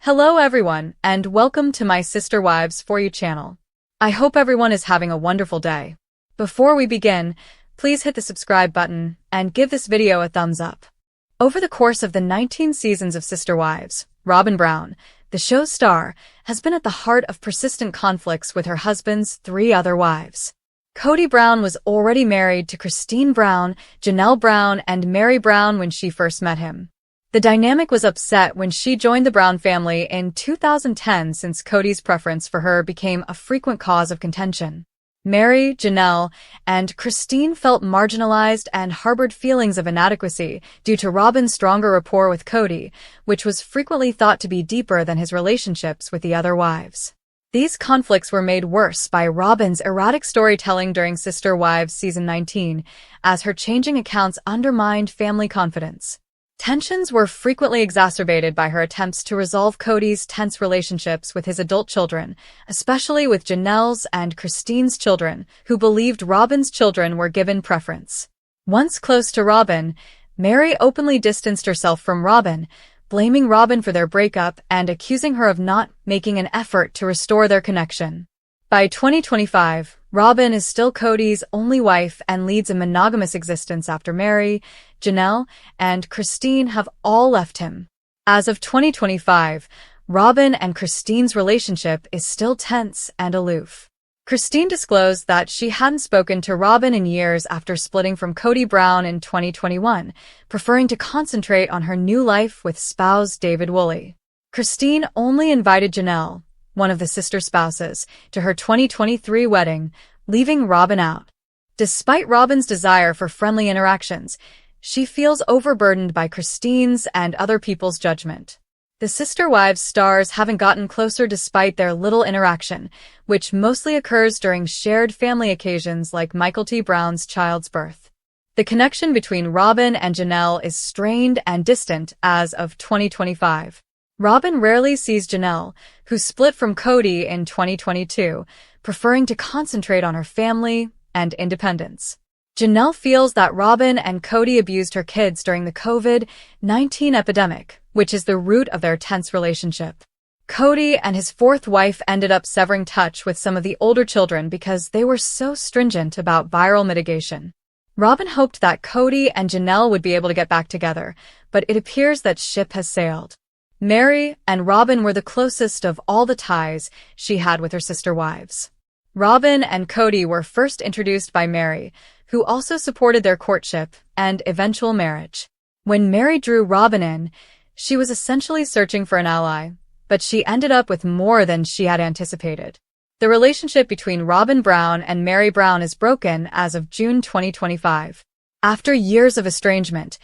Hello everyone, and welcome to my Sister Wives For You channel. I hope everyone is having a wonderful day. Before we begin, please hit the subscribe button and give this video a thumbs up. Over the course of the 19 seasons of Sister Wives, Robyn Brown, the show's star, has been at the heart of persistent conflicts with her husband's 3 other wives. Kody Brown was already married to Christine Brown, Janelle Brown, and Meri Brown when she first met him. The dynamic was upset when she joined the Brown family in 2010 since Kody's preference for her became a frequent cause of contention. Meri, Janelle, and Christine felt marginalized and harbored feelings of inadequacy due to Robyn's stronger rapport with Kody, which was frequently thought to be deeper than his relationships with the other wives. These conflicts were made worse by Robyn's erratic storytelling during Sister Wives Season 19, as her changing accounts undermined family confidence. Tensions were frequently exacerbated by her attempts to resolve Kody's tense relationships with his adult children, especially with Janelle's and Christine's children, who believed Robyn's children were given preference. Once close to Robyn, Meri openly distanced herself from Robyn, blaming Robyn for their breakup and accusing her of not making an effort to restore their connection. By 2025, Robyn is still Kody's only wife and leads a monogamous existence after Meri, Janelle, and Christine have all left him. As of 2025, Robyn and Christine's relationship is still tense and aloof. Christine disclosed that she hadn't spoken to Robyn in years after splitting from Kody Brown in 2021, preferring to concentrate on her new life with spouse David Woolley. Christine only invited Janelle, one of the sister spouses, to her 2023 wedding, leaving Robyn out. Despite Robyn's desire for friendly interactions, she feels overburdened by Christine's and other people's judgment. The Sister Wives stars haven't gotten closer despite their little interaction, which mostly occurs during shared family occasions like Michael T. Brown's child's birth. The connection between Robyn and Janelle is strained and distant as of 2025. Robyn rarely sees Janelle, who split from Kody in 2022, preferring to concentrate on her family and independence. Janelle feels that Robyn and Kody abused her kids during the COVID-19 epidemic, which is the root of their tense relationship. Kody and his 4th wife ended up severing touch with some of the older children because they were so stringent about viral mitigation. Robyn hoped that Kody and Janelle would be able to get back together, but it appears that ship has sailed. Meri and Robyn were the closest of all the ties she had with her sister wives. Robyn and Kody were first introduced by Meri, who also supported their courtship and eventual marriage. When Meri drew Robyn in, she was essentially searching for an ally, but she ended up with more than she had anticipated. The relationship between Robyn Brown and Meri Brown is broken as of June 2025. After years of estrangement,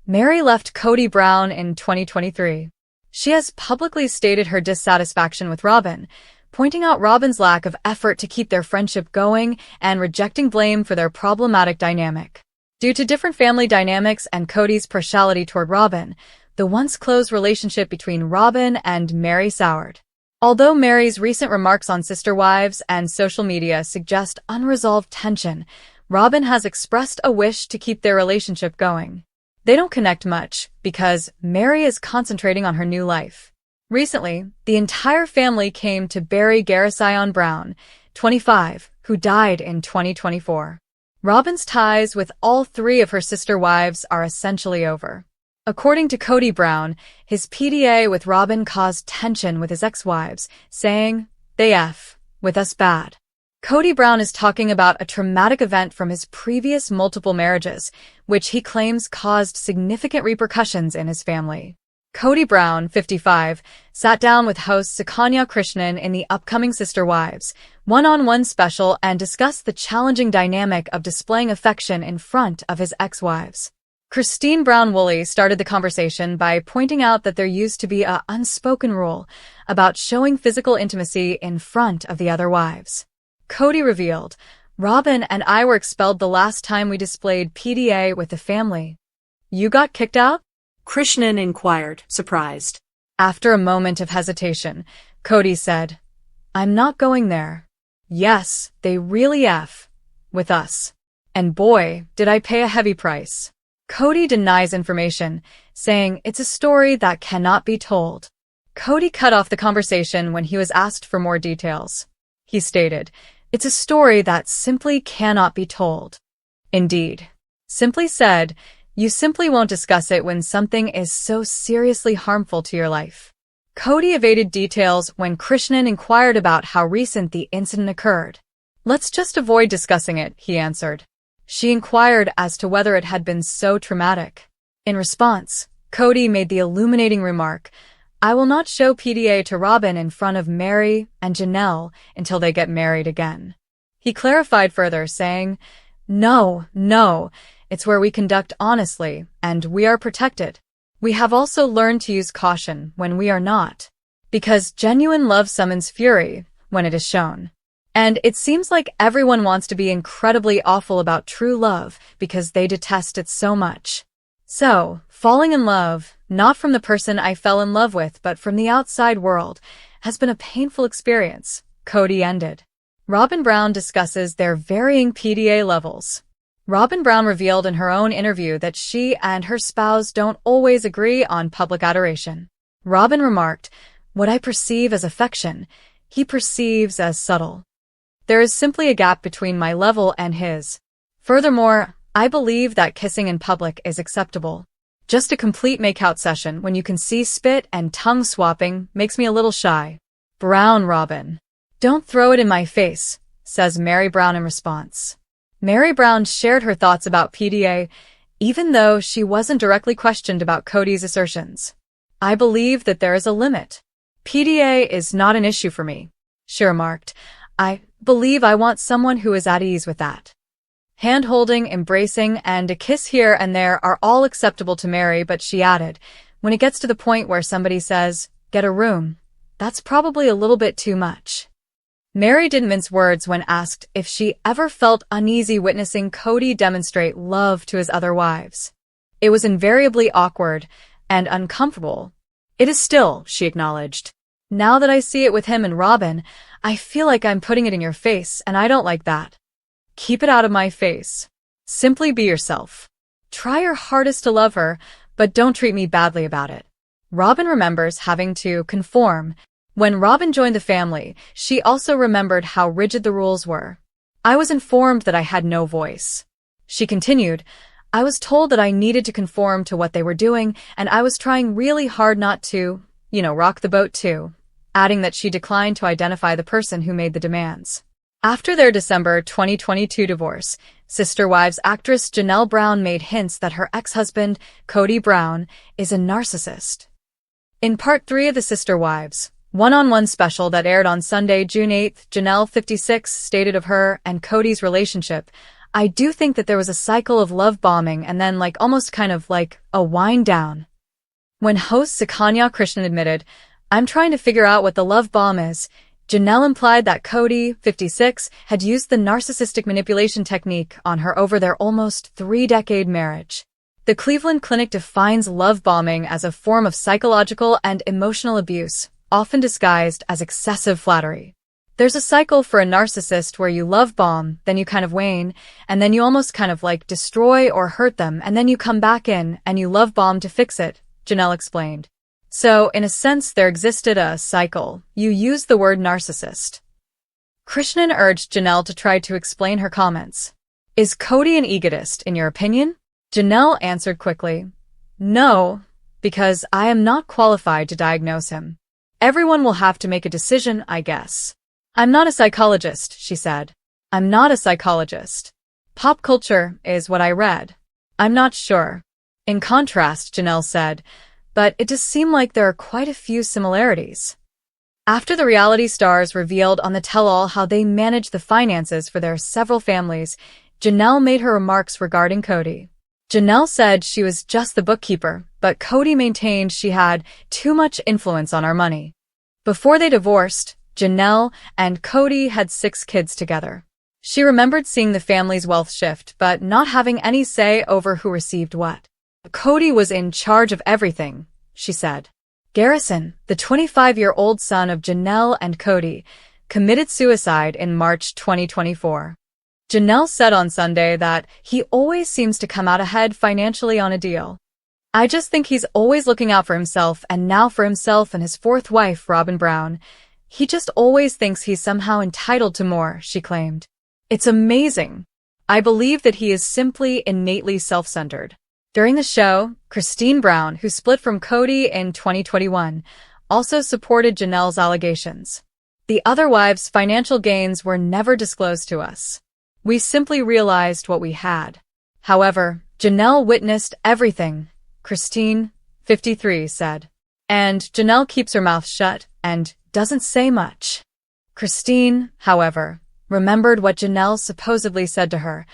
Meri left Kody Brown in 2023. She has publicly stated her dissatisfaction with Robyn, pointing out Robyn's lack of effort to keep their friendship going and rejecting blame for their problematic dynamic. Due to different family dynamics and Kody's partiality toward Robyn, the once close relationship between Robyn and Meri soured. Although Meri's recent remarks on Sister Wives and social media suggest unresolved tension, Robyn has expressed a wish to keep their relationship going. They don't connect much because Meri is concentrating on her new life. Recently, the entire family came to bury Garrison Brown, 25, who died in 2024. Robyn's ties with all 3 of her sister wives are essentially over. According to Kody Brown, his PDA with Robyn caused tension with his ex-wives, saying, "They F with us bad." Kody Brown is talking about a traumatic event from his previous multiple marriages, which he claims caused significant repercussions in his family. Kody Brown, 55, sat down with host Sukanya Krishnan in the upcoming Sister Wives one-on-one special and discussed the challenging dynamic of displaying affection in front of his ex-wives. Christine Brown Woolley started the conversation by pointing out that there used to be an unspoken rule about showing physical intimacy in front of the other wives. Kody revealed, "Robyn and I were expelled the last time we displayed PDA with the family." "You got kicked out?" Krishnan inquired, surprised. After a moment of hesitation, Kody said, "I'm not going there. Yes, they really F with us. And boy, did I pay a heavy price." Kody denies information, saying it's a story that cannot be told. Kody cut off the conversation when he was asked for more details. He stated, "It's a story that simply cannot be told." Indeed. Simply said, you simply won't discuss it when something is so seriously harmful to your life. Kody evaded details when Krishnan inquired about how recent the incident occurred. "Let's just avoid discussing it," he answered. She inquired as to whether it had been so traumatic. In response, Kody made the illuminating remark, "I will not show PDA to Robyn in front of Mary and Janelle until they get married again." He clarified further, saying, No, it's where we conduct honestly, and we are protected. We have also learned to use caution when we are not, because genuine love summons fury when it is shown. And it seems like everyone wants to be incredibly awful about true love because they detest it so much. So, falling in love, not from the person I fell in love with but from the outside world, has been a painful experience, Kody ended. Robyn Brown discusses their varying PDA levels. Robyn Brown revealed in her own interview that she and her spouse don't always agree on public adoration. Robyn remarked, "What I perceive as affection, he perceives as subtle. There is simply a gap between my level and his. Furthermore, I believe that kissing in public is acceptable. Just a complete makeout session when you can see spit and tongue swapping makes me a little shy." Brown Robyn. "Don't throw it in my face," says Mary Brown in response. Mary Brown shared her thoughts about PDA, even though she wasn't directly questioned about Kody's assertions. "I believe that there is a limit. PDA is not an issue for me," she remarked. "I believe I want someone who is at ease with that. Hand-holding, embracing, and a kiss here and there are all acceptable to Mary," but she added, "When it gets to the point where somebody says, 'Get a room,' that's probably a little bit too much." Mary didn't mince words when asked if she ever felt uneasy witnessing Kody demonstrate love to his other wives. "It was invariably awkward and uncomfortable. It is still," she acknowledged. "Now that I see it with him and Robyn, I feel like I'm putting it in your face, and I don't like that. Keep it out of my face. Simply be yourself. Try your hardest to love her, but don't treat me badly about it." Robyn remembers having to conform. When Robyn joined the family, she also remembered how rigid the rules were. "I was informed that I had no voice." She continued, "I was told that I needed to conform to what they were doing, and I was trying really hard not to, rock the boat too," adding that she declined to identify the person who made the demands. After their December 2022 divorce, Sister Wives actress Janelle Brown made hints that her ex-husband, Kody Brown, is a narcissist. In Part 3 of the Sister Wives one-on-one special that aired on Sunday, June 8, Janelle, 56, stated of her and Kody's relationship, "I do think that there was a cycle of love bombing and then almost kind of like a wind down." When host Sakanya Krishnan admitted, "I'm trying to figure out what the love bomb is," Janelle implied that Kody, 56, had used the narcissistic manipulation technique on her over their almost 3-decade marriage. The Cleveland Clinic defines love bombing as a form of psychological and emotional abuse, often disguised as excessive flattery. There's a cycle for a narcissist where you love bomb, then you kind of wane, and then you almost kind of destroy or hurt them, and then you come back in and you love bomb to fix it, Janelle explained. So, in a sense, there existed a cycle. You used the word narcissist. Krishnan urged Janelle to try to explain her comments. "Is Kody an egotist, in your opinion?" Janelle answered quickly, "No, because I am not qualified to diagnose him. Everyone will have to make a decision, I guess. I'm not a psychologist," she said. "I'm not a psychologist. Pop culture is what I read. I'm not sure." In contrast, Janelle said, "But it does seem like there are quite a few similarities." After the reality stars revealed on the tell-all how they managed the finances for their several families, Janelle made her remarks regarding Kody. Janelle said she was just the bookkeeper, but Kody maintained she had too much influence on our money. Before they divorced, Janelle and Kody had 6 kids together. She remembered seeing the family's wealth shift, but not having any say over who received what. "Kody was in charge of everything," she said. Garrison, the 25-year-old son of Janelle and Kody, committed suicide in March 2024. Janelle said on Sunday that he always seems to come out ahead financially on a deal. I just think he's always looking out for himself, and now for himself and his fourth wife, Robyn Brown. He just always thinks he's somehow entitled to more, she claimed. It's amazing. I believe that he is simply innately self-centered. During the show, Christine Brown, who split from Kody in 2021, also supported Janelle's allegations. The other wives' financial gains were never disclosed to us. We simply realized what we had. However, Janelle witnessed everything, Christine, 53, said. And Janelle keeps her mouth shut and doesn't say much. Christine, however, remembered what Janelle supposedly said to her.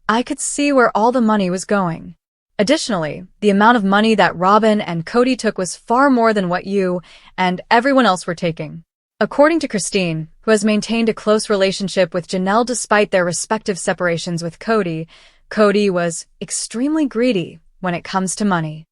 I could see where all the money was going. Additionally, the amount of money that Robyn and Kody took was far more than what you and everyone else were taking. According to Christine, who has maintained a close relationship with Janelle despite their respective separations with Kody, Kody was extremely greedy when it comes to money.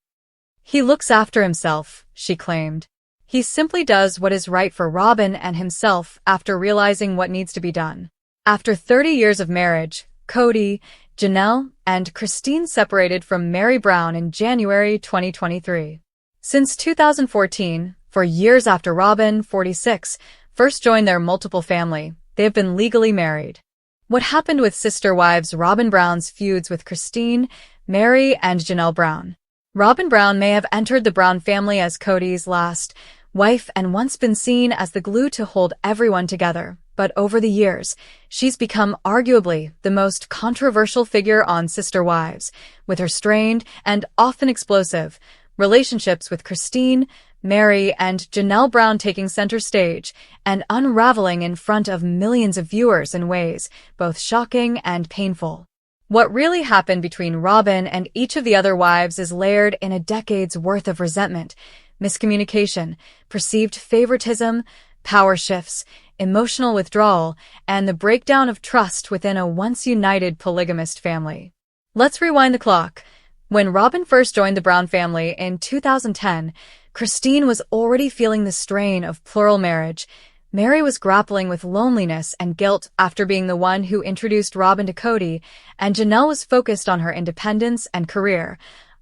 He looks after himself, she claimed. He simply does what is right for Robyn and himself after realizing what needs to be done. After 30 years of marriage, Kody, Janelle, and Christine separated from Meri Brown in January 2023. Since 2014, for years after Robyn, 46, first joined their multiple family, they have been legally married. What happened with sister wives Robyn Brown's feuds with Christine, Meri, and Janelle Brown? Robyn Brown may have entered the Brown family as Kody's last wife and once been seen as the glue to hold everyone together. But over the years, she's become arguably the most controversial figure on Sister Wives, with her strained and often explosive relationships with Christine, Meri, and Janelle Brown taking center stage and unraveling in front of millions of viewers in ways both shocking and painful. What really happened between Robyn and each of the other wives is layered in a decade's worth of resentment, miscommunication, perceived favoritism, power shifts, emotional withdrawal, and the breakdown of trust within a once-united polygamist family. Let's rewind the clock. When Robyn first joined the Brown family in 2010, Christine was already feeling the strain of plural marriage. Meri was grappling with loneliness and guilt after being the one who introduced Robyn to Kody, and Janelle was focused on her independence and career,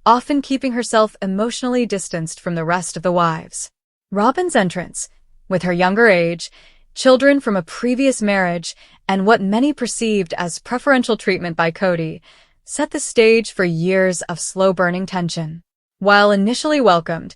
often keeping herself emotionally distanced from the rest of the wives. Robyn's entrance, with her younger age, children from a previous marriage, and what many perceived as preferential treatment by Kody, set the stage for years of slow-burning tension. While initially welcomed,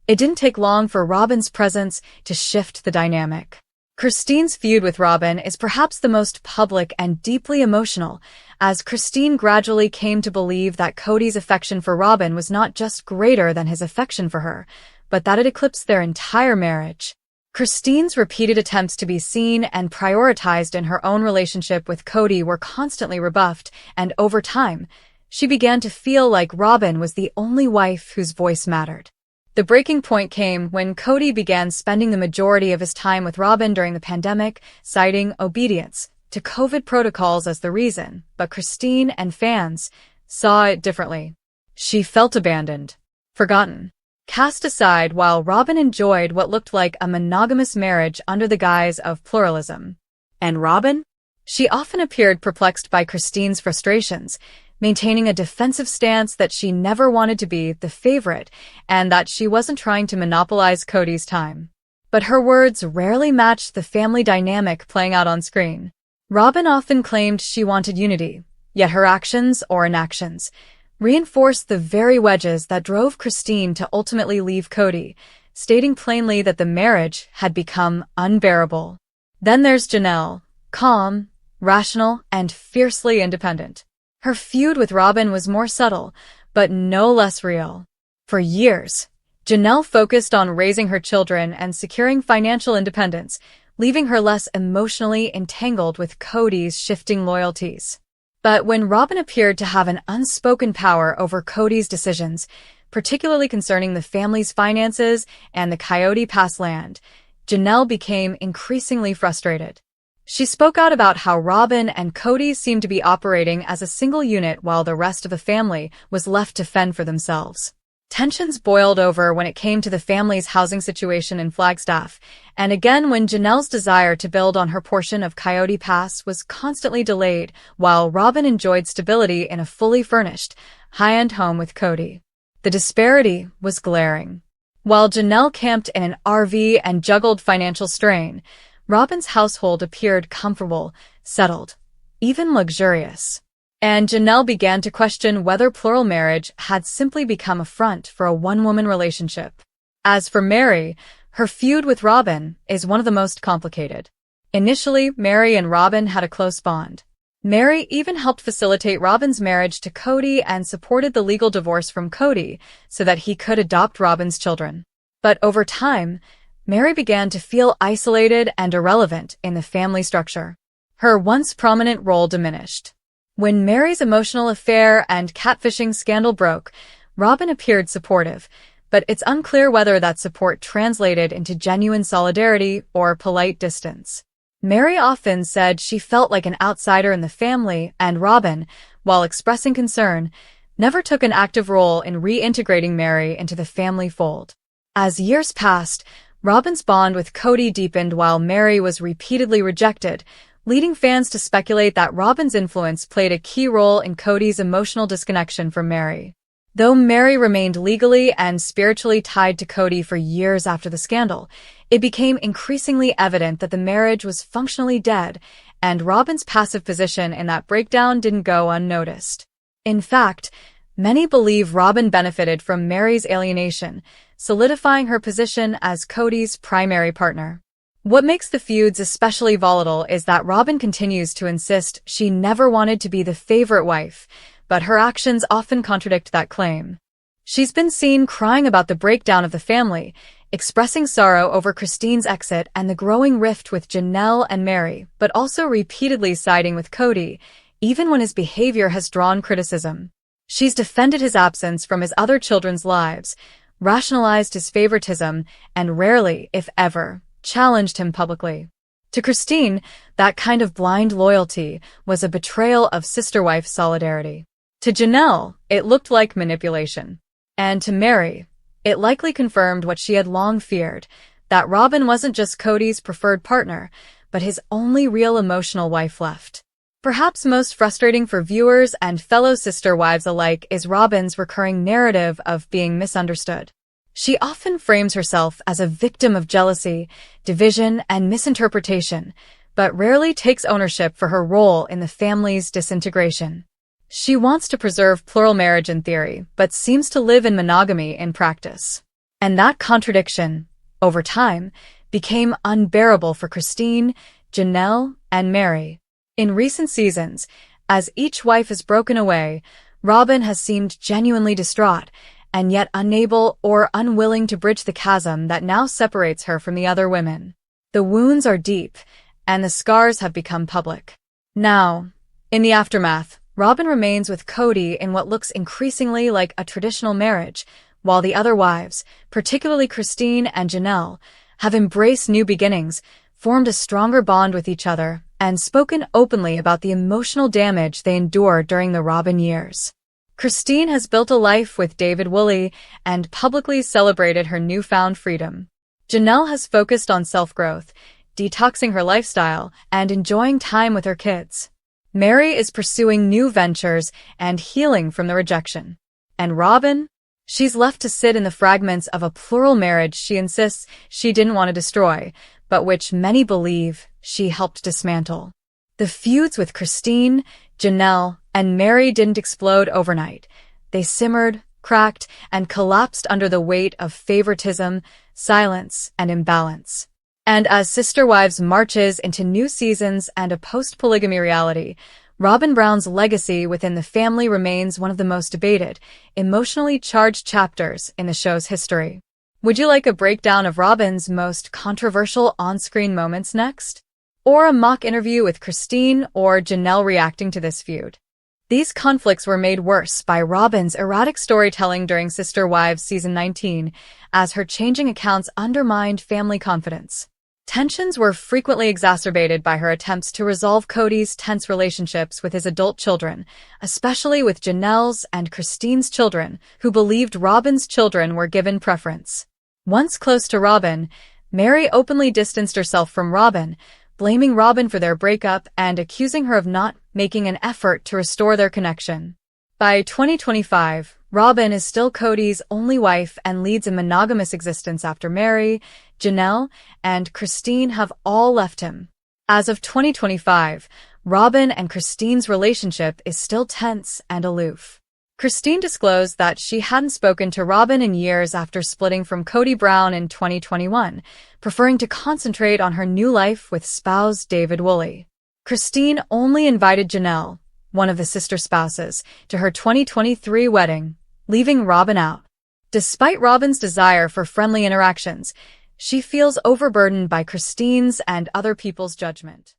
it didn't take long for Robyn's presence to shift the dynamic. Christine's feud with Robyn is perhaps the most public and deeply emotional, as Christine gradually came to believe that Kody's affection for Robyn was not just greater than his affection for her, but that it eclipsed their entire marriage. Christine's repeated attempts to be seen and prioritized in her own relationship with Kody were constantly rebuffed, and over time, she began to feel like Robyn was the only wife whose voice mattered. The breaking point came when Kody began spending the majority of his time with Robyn during the pandemic, citing obedience to COVID protocols as the reason, but Christine and fans saw it differently. She felt abandoned, forgotten, cast aside while Robyn enjoyed what looked like a monogamous marriage under the guise of pluralism. And Robyn? She often appeared perplexed by Christine's frustrations, maintaining a defensive stance that she never wanted to be the favorite and that she wasn't trying to monopolize Kody's time. But her words rarely matched the family dynamic playing out on screen. Robyn often claimed she wanted unity, yet her actions or inactions reinforced the very wedges that drove Christine to ultimately leave Kody, stating plainly that the marriage had become unbearable. Then there's Janelle, calm, rational, and fiercely independent. Her feud with Robyn was more subtle, but no less real. For years, Janelle focused on raising her children and securing financial independence, leaving her less emotionally entangled with Kody's shifting loyalties. But when Robyn appeared to have an unspoken power over Kody's decisions, particularly concerning the family's finances and the Coyote Pass land, Janelle became increasingly frustrated. She spoke out about how Robyn and Kody seemed to be operating as a single unit while the rest of the family was left to fend for themselves. Tensions boiled over when it came to the family's housing situation in Flagstaff, and again when Janelle's desire to build on her portion of Coyote Pass was constantly delayed, while Robyn enjoyed stability in a fully furnished, high-end home with Kody. The disparity was glaring. While Janelle camped in an RV and juggled financial strain, Robyn's household appeared comfortable, settled, even luxurious. And Janelle began to question whether plural marriage had simply become a front for a one-woman relationship. As for Meri, her feud with Robyn is one of the most complicated. Initially, Meri and Robyn had a close bond. Meri even helped facilitate Robyn's marriage to Kody and supported the legal divorce from Kody so that he could adopt Robyn's children. But over time, Meri began to feel isolated and irrelevant in the family structure. Her once prominent role diminished. When Meri's emotional affair and catfishing scandal broke, Robyn appeared supportive, but it's unclear whether that support translated into genuine solidarity or polite distance. Meri often said she felt like an outsider in the family, and Robyn, while expressing concern, never took an active role in reintegrating Meri into the family fold. As years passed, Robyn's bond with Kody deepened while Meri was repeatedly rejected, leading fans to speculate that Robyn's influence played a key role in Kody's emotional disconnection from Meri. Though Meri remained legally and spiritually tied to Kody for years after the scandal, it became increasingly evident that the marriage was functionally dead, and Robyn's passive position in that breakdown didn't go unnoticed. In fact, many believe Robyn benefited from Meri's alienation, solidifying her position as Kody's primary partner. What makes the feuds especially volatile is that Robyn continues to insist she never wanted to be the favorite wife, but her actions often contradict that claim. She's been seen crying about the breakdown of the family, expressing sorrow over Christine's exit and the growing rift with Janelle and Meri, but also repeatedly siding with Kody, even when his behavior has drawn criticism. She's defended his absence from his other children's lives, rationalized his favoritism, and rarely, if ever, challenged him publicly. To Christine, that kind of blind loyalty was a betrayal of sister-wife solidarity. To Janelle, it looked like manipulation. And to Meri, it likely confirmed what she had long feared, that Robyn wasn't just Kody's preferred partner, but his only real emotional wife left. Perhaps most frustrating for viewers and fellow sister wives alike is Robyn's recurring narrative of being misunderstood. She often frames herself as a victim of jealousy, division, and misinterpretation, but rarely takes ownership for her role in the family's disintegration. She wants to preserve plural marriage in theory, but seems to live in monogamy in practice. And that contradiction, over time, became unbearable for Christine, Janelle, and Meri. In recent seasons, as each wife has broken away, Robyn has seemed genuinely distraught, and yet unable or unwilling to bridge the chasm that now separates her from the other women. The wounds are deep, and the scars have become public. Now, in the aftermath, Robyn remains with Kody in what looks increasingly like a traditional marriage, while the other wives, particularly Christine and Janelle, have embraced new beginnings, formed a stronger bond with each other, and spoken openly about the emotional damage they endured during the Robyn years. Christine has built a life with David Woolley and publicly celebrated her newfound freedom. Janelle has focused on self-growth, detoxing her lifestyle, and enjoying time with her kids. Meri is pursuing new ventures and healing from the rejection. And Robyn? She's left to sit in the fragments of a plural marriage she insists she didn't want to destroy, but which many believe she helped dismantle. The feuds with Christine, Janelle, and Meri didn't explode overnight. They simmered, cracked, and collapsed under the weight of favoritism, silence, and imbalance. And as Sister Wives marches into new seasons and a post-polygamy reality, Robyn Brown's legacy within the family remains one of the most debated, emotionally charged chapters in the show's history. Would you like a breakdown of Robyn's most controversial on-screen moments next? Or a mock interview with Christine or Janelle reacting to this feud? These conflicts were made worse by Robyn's erratic storytelling during Sister Wives Season 19, as her changing accounts undermined family confidence. Tensions were frequently exacerbated by her attempts to resolve Kody's tense relationships with his adult children, especially with Janelle's and Christine's children, who believed Robyn's children were given preference. Once close to Robyn, Meri openly distanced herself from Robyn, blaming Robyn for their breakup and accusing her of not making an effort to restore their connection. By 2025, Robyn is still Kody's only wife and leads a monogamous existence after Mary, Janelle, and Christine have all left him. As of 2025, Robyn and Christine's relationship is still tense and aloof. Christine disclosed that she hadn't spoken to Robyn in years after splitting from Kody Brown in 2021, preferring to concentrate on her new life with spouse David Woolley. Christine only invited Janelle, one of the sister spouses, to her 2023 wedding, leaving Robyn out. Despite Robyn's desire for friendly interactions, she feels overburdened by Christine's and other people's judgment.